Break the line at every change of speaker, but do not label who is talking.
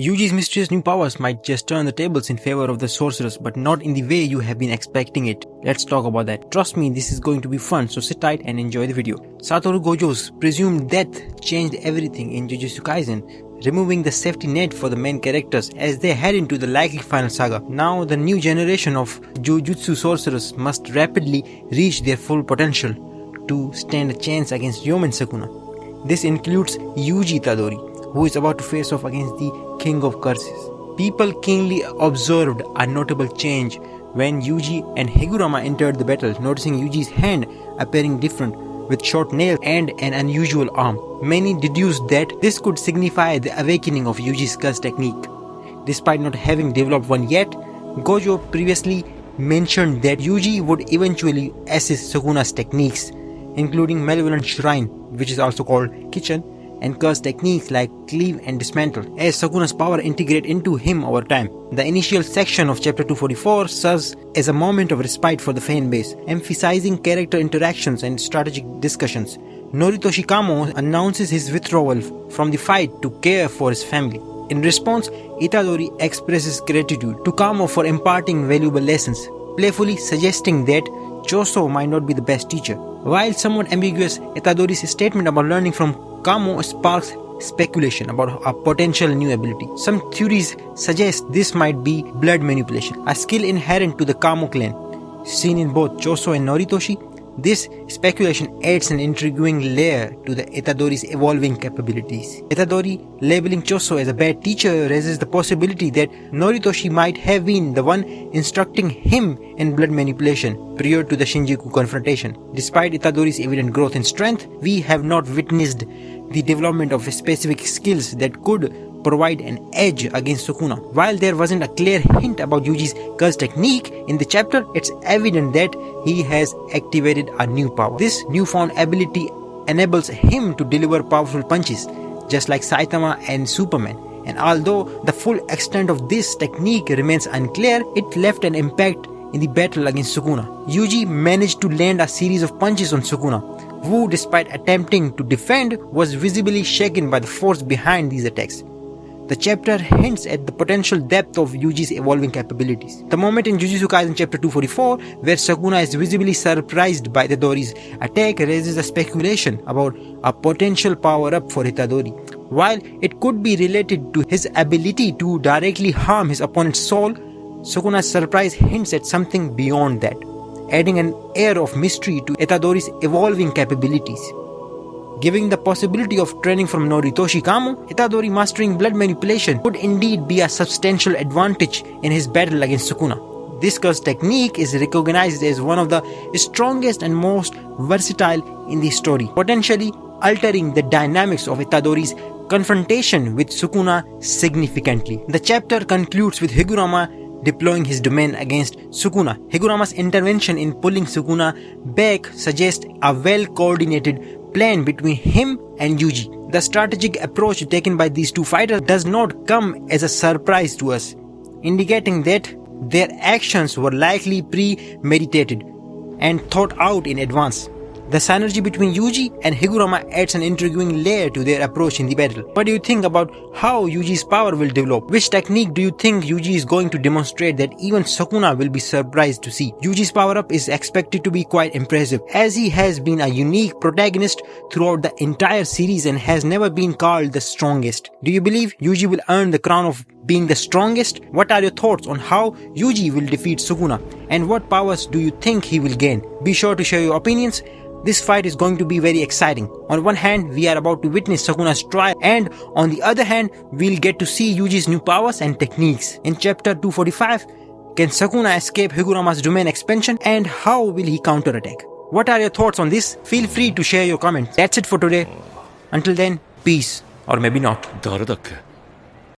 Yuji's mysterious new powers might just turn the tables in favor of the sorcerers, but not in the way you have been expecting it. Let's talk about that. Trust me, this is going to be fun, so sit tight and enjoy the video. Satoru Gojo's presumed death changed everything in Jujutsu Kaisen, removing the safety net for the main characters as they head into the likely final saga. Now the new generation of Jujutsu sorcerers must rapidly reach their full potential to stand a chance against Yomen Sukuna. This includes Yuji Itadori, who is about to face off against the King of Curses. People keenly observed a notable change when Yuji and Higuruma entered the battle, noticing Yuji's hand appearing different with short nails and an unusual arm. Many deduced that this could signify the awakening of Yuji's curse technique. Despite not having developed one yet, Gojo previously mentioned that Yuji would eventually assist Sukuna's techniques, including Malevolent Shrine, which is also called Kitchen, and curse techniques like cleave and dismantle, as Sukuna's power integrate into him over time. The initial section of chapter 244 serves as a moment of respite for the fan base, emphasizing character interactions and strategic discussions. Noritoshi Kamo announces his withdrawal from the fight to care for his family. In response, Itadori expresses gratitude to Kamo for imparting valuable lessons, playfully suggesting that Choso might not be the best teacher. While somewhat ambiguous, Itadori's statement about learning from Kamo sparks speculation about a potential new ability. Some theories suggest this might be blood manipulation, a skill inherent to the Kamo clan, seen in both Choso and Noritoshi. This speculation adds an intriguing layer to the Itadori's evolving capabilities. Itadori labeling Choso as a bad teacher raises the possibility that Noritoshi might have been the one instructing him in blood manipulation prior to the Shinjuku confrontation. Despite Itadori's evident growth in strength, we have not witnessed the development of specific skills that could provide an edge against Sukuna. While there wasn't a clear hint about Yuji's curse technique in the chapter, it's evident that he has activated a new power. This newfound ability enables him to deliver powerful punches, just like Saitama and Superman. And although the full extent of this technique remains unclear, it left an impact in the battle against Sukuna. Yuji managed to land a series of punches on Sukuna, who, despite attempting to defend, was visibly shaken by the force behind these attacks. The chapter hints at the potential depth of Yuji's evolving capabilities. The moment in Jujutsu Kaisen chapter 244 where Sukuna is visibly surprised by Itadori's attack raises a speculation about a potential power-up for Itadori. While it could be related to his ability to directly harm his opponent's soul, Sukuna's surprise hints at something beyond that, adding an air of mystery to Itadori's evolving capabilities. Giving the possibility of training from Noritoshi Kamo, Itadori mastering blood manipulation would indeed be a substantial advantage in his battle against Sukuna. This curse technique is recognized as one of the strongest and most versatile in the story, potentially altering the dynamics of Itadori's confrontation with Sukuna significantly. The chapter concludes with Higuruma deploying his domain against Sukuna. Higuruma's intervention in pulling Sukuna back suggests a well-coordinated plan between him and Yuji. The strategic approach taken by these two fighters does not come as a surprise to us, indicating that their actions were likely premeditated and thought out in advance. The synergy between Yuji and Higuruma adds an intriguing layer to their approach in the battle. What do you think about how Yuji's power will develop? Which technique do you think Yuji is going to demonstrate that even Sukuna will be surprised to see? Yuji's power-up is expected to be quite impressive, as he has been a unique protagonist throughout the entire series and has never been called the strongest. Do you believe Yuji will earn the crown of being the strongest? What are your thoughts on how Yuji will defeat Sukuna? And what powers do you think he will gain? Be sure to share your opinions. This fight is going to be very exciting. On one hand, we are about to witness Sukuna's trial, and on the other hand, we'll get to see Yuji's new powers and techniques. In chapter 245, can Sukuna escape Higuruma's domain expansion, and how will he counterattack? What are your thoughts on this? Feel free to share your comments. That's it for today. Until then, peace. Or maybe not.